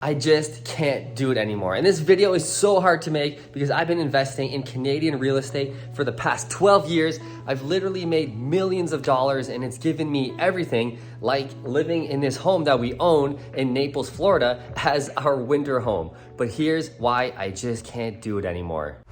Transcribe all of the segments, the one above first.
I just can't do it anymore. And this video is so hard to make because I've been investing in Canadian real estate for the past 12 years. I've literally made millions of dollars and it's given me everything, like living in this home that we own in Naples, Florida as our winter home. But here's why I just can't do it anymore.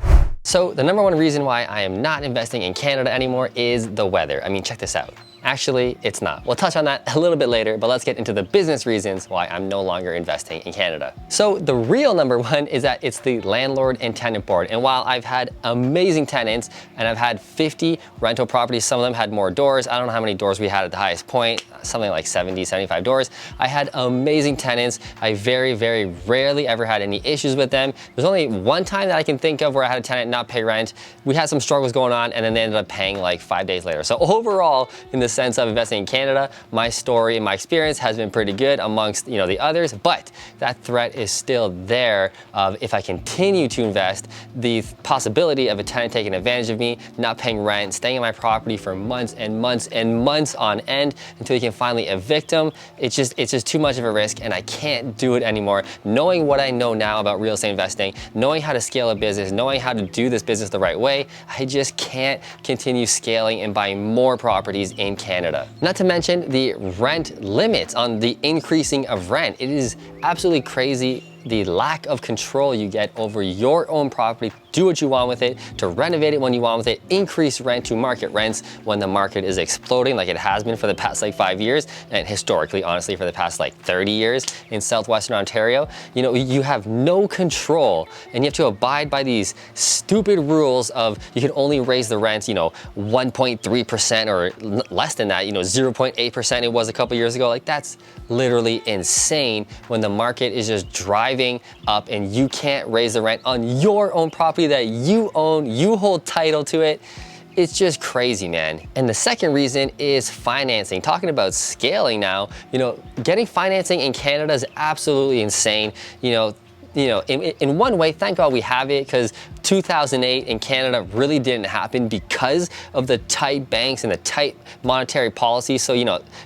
So the number one reason why I am not investing in Canada anymore is the weather. I mean, check this out. Actually, it's not. We'll touch on that a little bit later, but let's get into the business reasons why I'm no longer investing in Canada. So the real number one is that it's the landlord and tenant board. And while I've had amazing tenants and I've had 50 rental properties, some of them had more doors. I don't know how many doors we had at the highest point, something like 70, 75 doors. I had amazing tenants. I very, very rarely ever had any issues with them. There's only one time that I can think of where I had a tenant not pay rent. We had some struggles going on and then they ended up paying like 5 days later. So overall, in the sense of investing in Canada, my story and my experience has been pretty good amongst the others, but that threat is still there of if I continue to invest, the possibility of a tenant taking advantage of me, not paying rent, staying in my property for months and months and months on end until you can finally evict them. It's just too much of a risk and I can't do it anymore. Knowing what I know now about real estate investing, knowing how to scale a business, knowing how to do this business the right way, I just can't continue scaling and buying more properties in Canada. Not to mention the rent limits on the increasing of rent. It is absolutely crazy the lack of control you get over your own property. Do what you want with it, to renovate it when you want with it, increase rent to market rents when the market is exploding like it has been for the past like 5 years, and historically, honestly, for the past like 30 years in Southwestern Ontario. You have no control and you have to abide by these stupid rules of you can only raise the rents, 1.3% or less than that, 0.8% it was a couple years ago. Like that's literally insane when the market is just driving up and you can't raise the rent on your own property that you own, you hold title to it. It's just crazy, man. And the second reason is financing. Talking about scaling now, getting financing in Canada is absolutely insane. In one way, thank God we have it, because 2008 in Canada really didn't happen because of the tight banks and the tight monetary policy. So,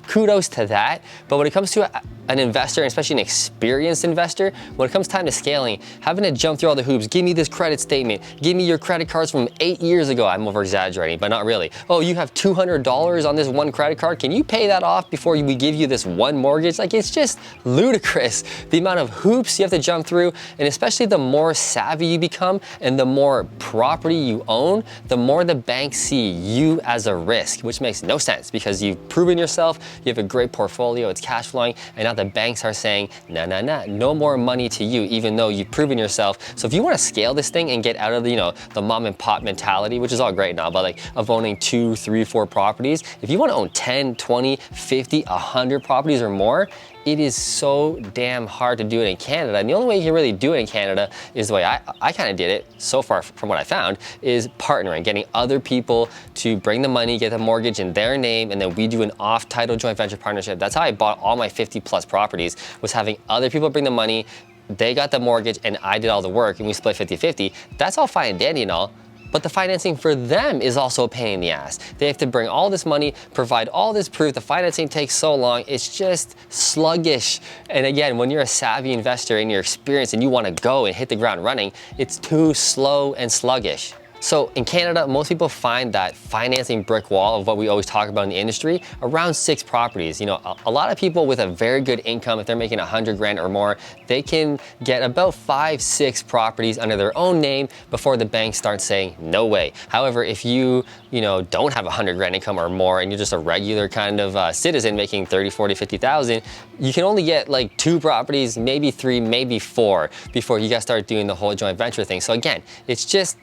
kudos to that. But when it comes to an investor, and especially an experienced investor, when it comes time to scaling, having to jump through all the hoops, give me this credit statement, give me your credit cards from 8 years ago. I'm over exaggerating, but not really. Oh, you have $200 on this one credit card. Can you pay that off before we give you this one mortgage? Like, it's just ludicrous, the amount of hoops you have to jump through. And especially the more savvy you become and the more property you own, the more the banks see you as a risk, which makes no sense because you've proven yourself, you have a great portfolio, it's cash flowing, and now the banks are saying, no more money to you, even though you've proven yourself. So if you want to scale this thing and get out of the mom and pop mentality, which is all great now, but like of owning 2, 3, 4 properties, if you want to own 10, 20, 50, 100 properties or more, it is so damn hard to do it in Canada. And the only way you can really do it in Canada is the way I kind of did it so far from what I found, is partnering, getting other people to bring the money, get the mortgage in their name, and then we do an off-title joint venture partnership. That's how I bought all my 50 plus properties, was having other people bring the money, they got the mortgage, and I did all the work, and we split 50-50. That's all fine and dandy and all. But the financing for them is also a pain in the ass. They have to bring all this money, provide all this proof. The financing takes so long. It's just sluggish. And again, when you're a savvy investor and you're experienced and you want to go and hit the ground running, it's too slow and sluggish. So in Canada, most people find that financing brick wall of what we always talk about in the industry around 6 properties. A lot of people with a very good income, if they're making 100 grand or more, they can get about 5, 6 properties under their own name before the bank starts saying, no way. However, if you don't have 100 grand income or more and you're just a regular kind of citizen making 30, 40, 50,000, you can only get like 2 properties, maybe 3, maybe 4 before you guys start doing the whole joint venture thing. So again, it's just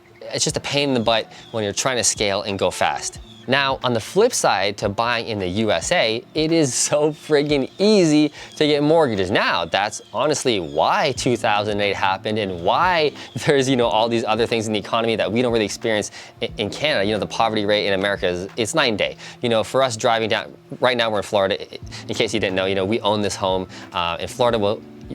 a pain in the butt when you're trying to scale and go fast. Now, on the flip side to buying in the USA, it is so friggin' easy to get mortgages. Now, that's honestly why 2008 happened and why there's, all these other things in the economy that we don't really experience in Canada. The poverty rate in America it's night and day. For us driving down, right now we're in Florida. In case you didn't know, we own this home in Florida.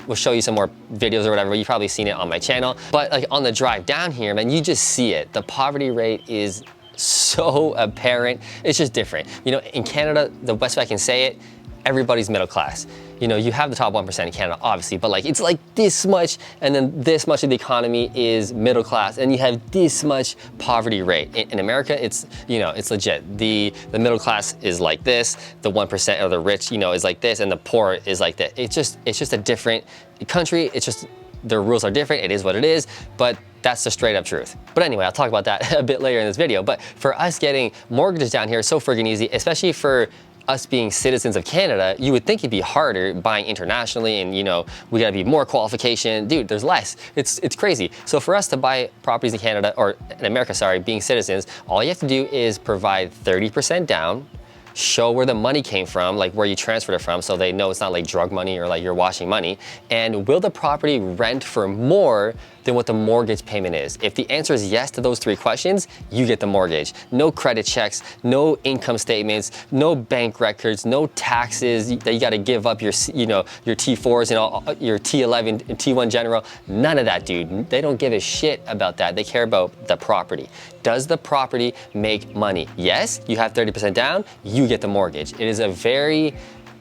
We'll show you some more videos or whatever. You've probably seen it on my channel. But like on the drive down here, man, you just see it. The poverty rate is so apparent. It's just different. In Canada, the best way I can say it, everybody's middle class. you know, you have the top 1% in Canada, obviously, but like it's like this much, and then this much of the economy is middle class, and you have this much poverty rate. In America, it's, you know, it's legit. The middle class is like this, the 1% or the rich, you know, is like this, and the poor is like that. It's just a different country. It's just, the rules are different. It is what it is, but that's the straight up truth. But anyway, I'll talk about that a bit later in this video. But for us, getting mortgages down here is so friggin' easy, especially for us being citizens of Canada. You would think it'd be harder buying internationally, and you know, we gotta be more qualification. Dude, there's less. It's crazy. So for us to buy properties in Canada, or in America, sorry, being citizens, all you have to do is provide 30% down, show where the money came from, like where you transferred it from, so they know it's not like drug money or like you're washing money. And will the property rent for more than what the mortgage payment is? If the answer is yes to those 3 questions, you get the mortgage. No credit checks, no income statements, no bank records, no taxes that you got to give up your, you know, your T4s and all, your T11 and T1 general. None of that, dude. They don't give a shit about that. They care about the property. Does the property make money? Yes, you have 30% down, you get the mortgage. It is a very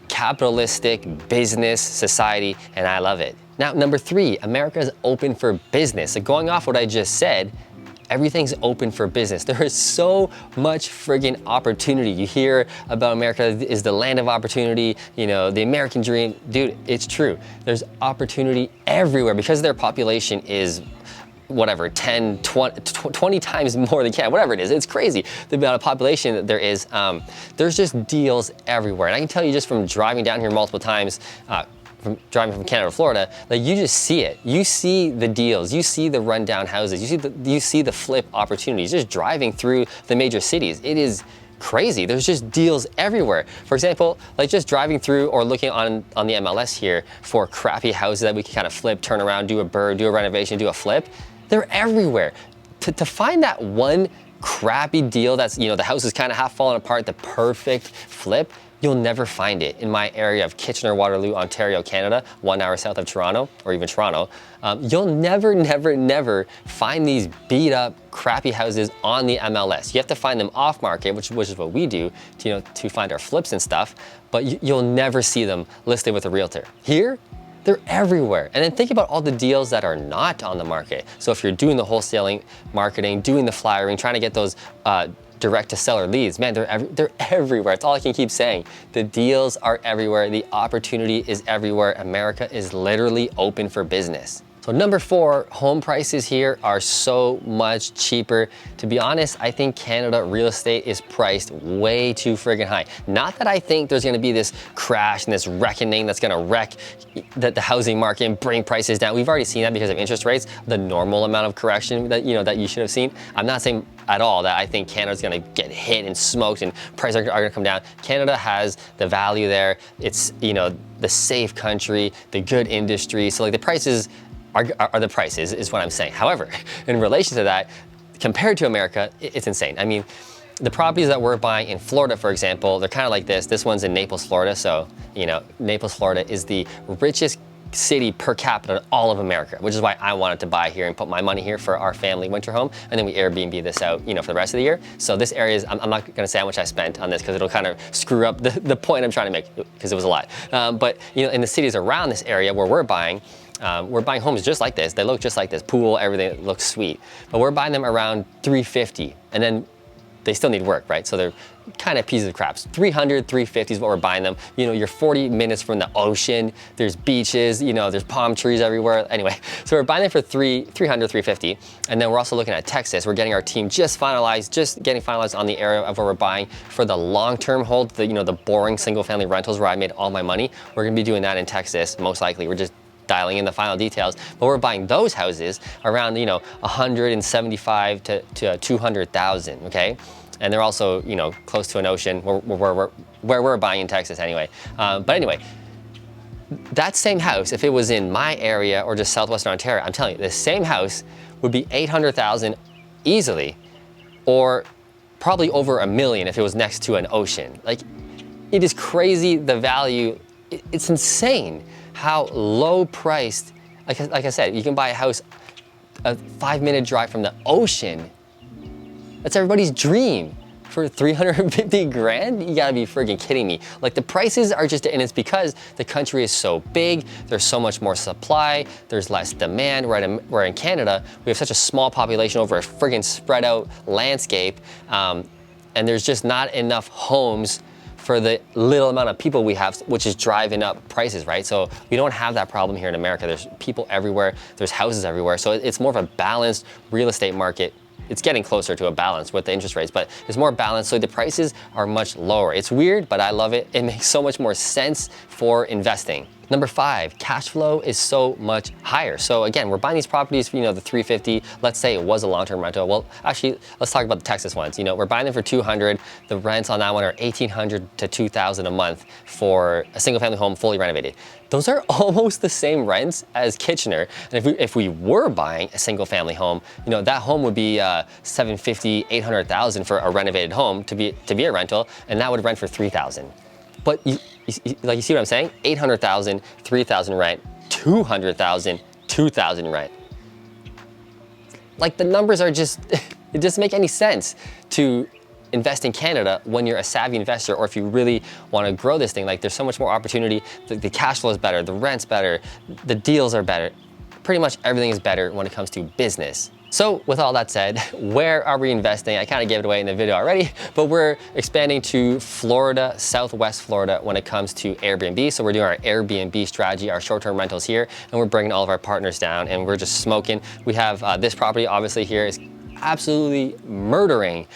capitalistic business society, and I love it. Now, number 3, America is open for business. So going off what I just said, everything's open for business. There is so much friggin' opportunity. You hear about America is the land of opportunity, you know, the American dream. Dude, it's true. There's opportunity everywhere because their population is whatever, 10, 20 times more than Canada, whatever it is. It's crazy the amount of population that there is. There's just deals everywhere. And I can tell you just from driving down here multiple times, from driving from Canada to Florida, like you just see it. You see the deals, you see the rundown houses, you see the flip opportunities just driving through the major cities. It is crazy. There's just deals everywhere. For example, like just driving through or looking on the MLS here for crappy houses that we can kind of flip, turn around, do a burr, do a renovation, do a flip. They're everywhere. To find that one crappy deal that's, you know, the house is kind of half falling apart, the perfect flip, you'll never find it in my area of Kitchener-Waterloo, Ontario, Canada, 1 hour south of Toronto, or even Toronto. You'll never find these beat up, crappy houses on the MLS. You have to find them off market, which is what we do to, you know, to find our flips and stuff, but you'll never see them listed with a realtor. Here, they're everywhere. And then think about all the deals that are not on the market. So if you're doing the wholesaling, marketing, doing the flyering, trying to get those direct to seller leads, man, they're everywhere. That's all I can keep saying. The deals are everywhere. The opportunity is everywhere. America is literally open for business. So number 4, home prices here are so much cheaper. To be honest, I think Canada real estate is priced way too friggin' high. Not that I think there's gonna be this crash and this reckoning that's gonna wreck the housing market and bring prices down. We've already seen that because of interest rates, the normal amount of correction that, you know, that you should have seen. I'm not saying at all that I think Canada's gonna get hit and smoked and prices are gonna come down. Canada has the value there. It's, you know, the safe country, the good industry. So like the prices are the prices, is what I'm saying. However, in relation to that, compared to America, it's insane. I mean, the properties that we're buying in Florida, for example, they're kind of like this. This one's in Naples, Florida. So, you know, Naples, Florida is the richest city per capita in all of America, which is why I wanted to buy here and put my money here for our family winter home. And then we Airbnb this out, you know, for the rest of the year. So this area is, I'm not gonna say how much I spent on this because it'll kind of screw up the point I'm trying to make, because it was a lot. But, you know, in the cities around this area where we're buying homes just like this. They look just like this, pool, everything looks sweet. But we're buying them around $350, and then they still need work, right? So they're kind of pieces of crap. 300, 350 is what we're buying them. You know, you're 40 minutes from the ocean. There's beaches, you know, there's palm trees everywhere. Anyway, so we're buying them for 300, 350. And then we're also looking at Texas. We're getting our team just getting finalized on the area of where we're buying for the long-term hold, the, you know, the boring single-family rentals where I made all my money. We're gonna be doing that in Texas, most likely. We're just dialing in the final details, but we're buying those houses around, you know, 175 to 200,000, okay? And they're also, you know, close to an ocean where we're buying in Texas anyway. But anyway, that same house, if it was in my area or just Southwestern Ontario, I'm telling you, the same house would be 800,000 easily, or probably over $1 million if it was next to an ocean. Like, it is crazy, the value, it's insane how low priced, like I said, you can buy a house a 5-minute drive from the ocean. That's everybody's dream. for 350 grand? You gotta be freaking kidding me. Like the prices are just, and it's because the country is so big, there's so much more supply, there's less demand. Where in Canada, we have such a small population over a friggin' spread out landscape, and there's just not enough homes for the little amount of people we have, which is driving up prices, right? So we don't have that problem here in America. There's people everywhere, there's houses everywhere. So it's more of a balanced real estate market. It's getting closer to a balance with the interest rates, but it's more balanced, so the prices are much lower. It's weird, but I love it. It makes so much more sense for investing. Number 5, cash flow is so much higher. So again, we're buying these properties for, the 350. Let's say it was a long-term rental. Well, actually, let's talk about the Texas ones. We're buying them for 200. The rents on that one are 1,800 to 2,000 a month for a single-family home, fully renovated. Those are almost the same rents as Kitchener. And if we were buying a single-family home, that home would be 750, 800,000 for a renovated home to be a rental, and that would rent for 3,000. But you see what I'm saying? 800,000, 3,000 rent, 200,000, 2,000 rent. Like the numbers are just, it doesn't make any sense to invest in Canada when you're a savvy investor, or if you really want to grow this thing. Like there's so much more opportunity. The cash flow is better, the rent's better, the deals are better. Pretty much everything is better when it comes to business. So with all that said, where are we investing? I kind of gave it away in the video already, but we're expanding to Florida, Southwest Florida when it comes to Airbnb. So we're doing our Airbnb strategy, our short-term rentals here, and we're bringing all of our partners down and we're just smoking. We have this property obviously here is absolutely murdering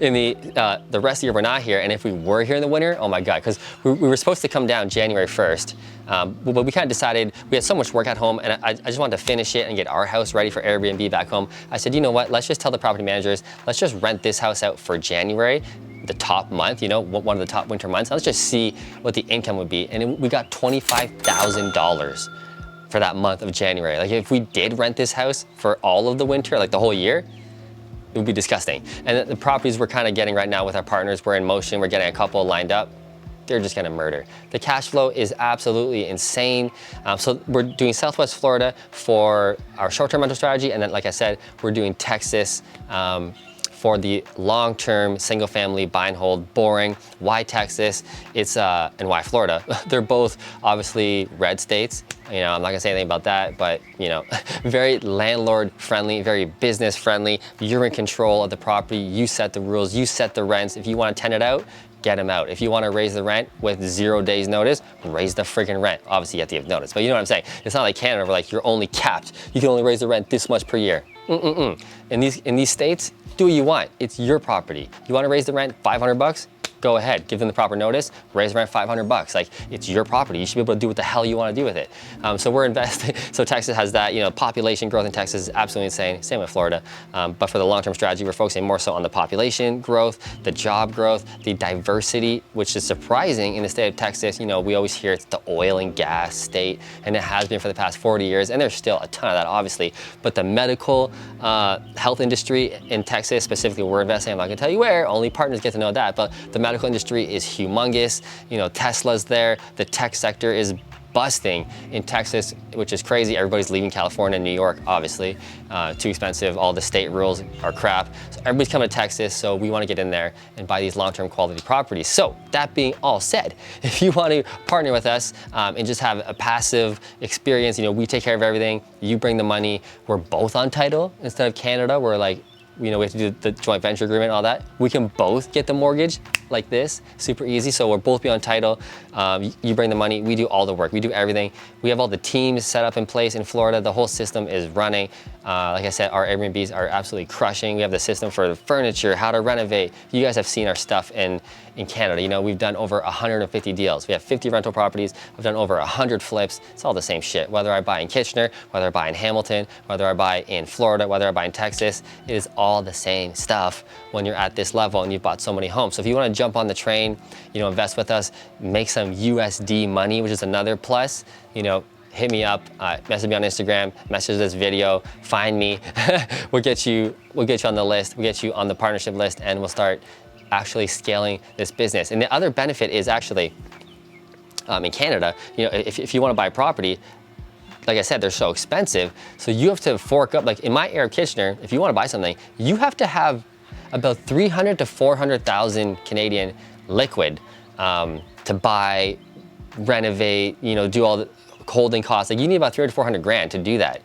in the rest of the year we're not here. And if we were here in the winter, oh my God, because we were supposed to come down January 1st, but we kind of decided we had so much work at home, and I just wanted to finish it and get our house ready for Airbnb back home. I said, you know what, let's just tell the property managers, let's just rent this house out for January, the top month, one of the top winter months. Let's just see what the income would be. And we got $25,000 for that month of January. Like if we did rent this house for all of the winter, like the whole year, it would be disgusting. And the properties we're kind of getting right now with our partners, we're in motion, we're getting a couple lined up. They're just gonna murder. The cash flow is absolutely insane. So we're doing Southwest Florida for our short-term rental strategy. And then, like I said, we're doing Texas for the long-term single-family buy and hold, boring. Why Texas? And why Florida? They're both obviously red states. I'm not gonna say anything about that, but very landlord friendly, very business friendly. You're in control of the property. You set the rules, you set the rents. If you want to tenant out, get them out. If you want to raise the rent with 0 days notice, raise the freaking rent. Obviously you have to give notice, but you know what I'm saying? It's not like Canada where you're only capped. You can only raise the rent this much per year. In these states, do what you want. It's your property. You want to raise the rent $500? Go ahead, give them the proper notice, raise the rent $500. Like, it's your property. You should be able to do what the hell you want to do with it. So we're investing. So Texas has that, population growth in Texas is absolutely insane. Same with Florida. But for the long-term strategy, we're focusing more so on the population growth, the job growth, the diversity, which is surprising in the state of Texas. We always hear it's the oil and gas state, and it has been for the past 40 years. And there's still a ton of that, obviously. But the medical health industry in Texas, specifically where we're investing, I'm not gonna tell you where, only partners get to know that, but the medical industry is humongous. Tesla's there. The tech sector is busting in Texas, which is crazy. Everybody's leaving California and New York, obviously. Too expensive. All the state rules are crap. So everybody's coming to Texas, so we want to get in there and buy these long-term quality properties. So that being all said, if you want to partner with us and just have a passive experience, we take care of everything. You bring the money. We're both on title instead of Canada. We're we have to do the joint venture agreement and all that. We can both get the mortgage like this, super easy. So we'll both be on title. You bring the money, we do all the work, we do everything. We have all the teams set up in place in Florida. The whole system is running. Like I said, our Airbnbs are absolutely crushing. We have the system for the furniture, how to renovate. You guys have seen our stuff in Canada. We've done over 150 deals. We have 50 rental properties. I've done over 100 flips. It's all the same shit. Whether I buy in Kitchener, whether I buy in Hamilton, whether I buy in Florida, whether I buy in Texas, it is all the same stuff when you're at this level and you've bought so many homes. So if you want to jump on the train, invest with us, make some USD money, which is another plus, hit me up, message me on Instagram, message this video, find me. We'll get you on the list, we'll get you on the partnership list, and we'll start actually scaling this business. And the other benefit is actually, in Canada, if you want to buy property, like I said, they're so expensive. So you have to fork up, like in my area of Kitchener, if you want to buy something, you have to have about 300 to 400,000 Canadian liquid to buy, renovate, you know, do all the holding costs. Like you need about 300 to 400 grand to do that.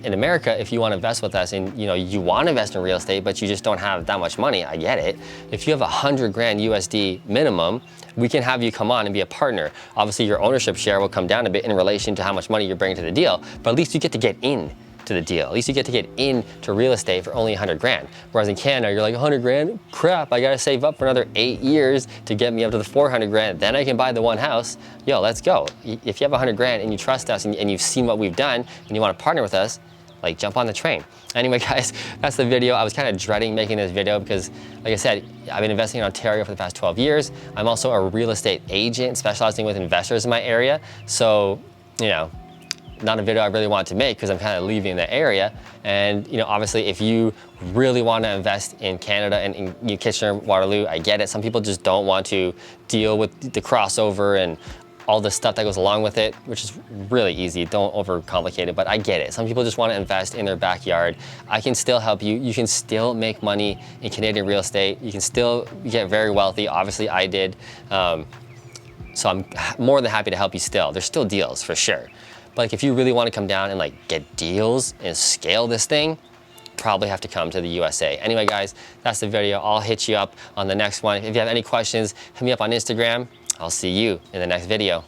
In America, if you want to invest with us and you know you want to invest in real estate, but you just don't have that much money, I get it. If you have 100 grand USD minimum, we can have you come on and be a partner. Obviously, your ownership share will come down a bit in relation to how much money you're bringing to the deal, but at least you get to get in to the deal. At least you get to get into real estate for only 100 grand. Whereas in Canada, you're like 100 grand, crap, I gotta save up for another 8 years to get me up to the 400 grand. Then I can buy the one house. Yo, let's go. If you have 100 grand and you trust us and you've seen what we've done and you wanna partner with us, like jump on the train. Anyway, guys, that's the video. I was kind of dreading making this video because, like I said, I've been investing in Ontario for the past 12 years. I'm also a real estate agent specializing with investors in my area. So, you know, not a video I really want to make because I'm kind of leaving the area. And you know, obviously, if you really want to invest in Canada and in Kitchener, Waterloo, I get it. Some people just don't want to deal with the crossover and all the stuff that goes along with it, which is really easy. Don't overcomplicate it, but I get it. Some people just want to invest in their backyard. I can still help you. You can still make money in Canadian real estate. You can still get very wealthy. Obviously, I did. So I'm more than happy to help you still. There's still deals for sure. But like if you really want to come down and like get deals and scale this thing, probably have to come to the USA. Anyway, guys, that's the video. I'll hit you up on the next one. If you have any questions, hit me up on Instagram. I'll see you in the next video.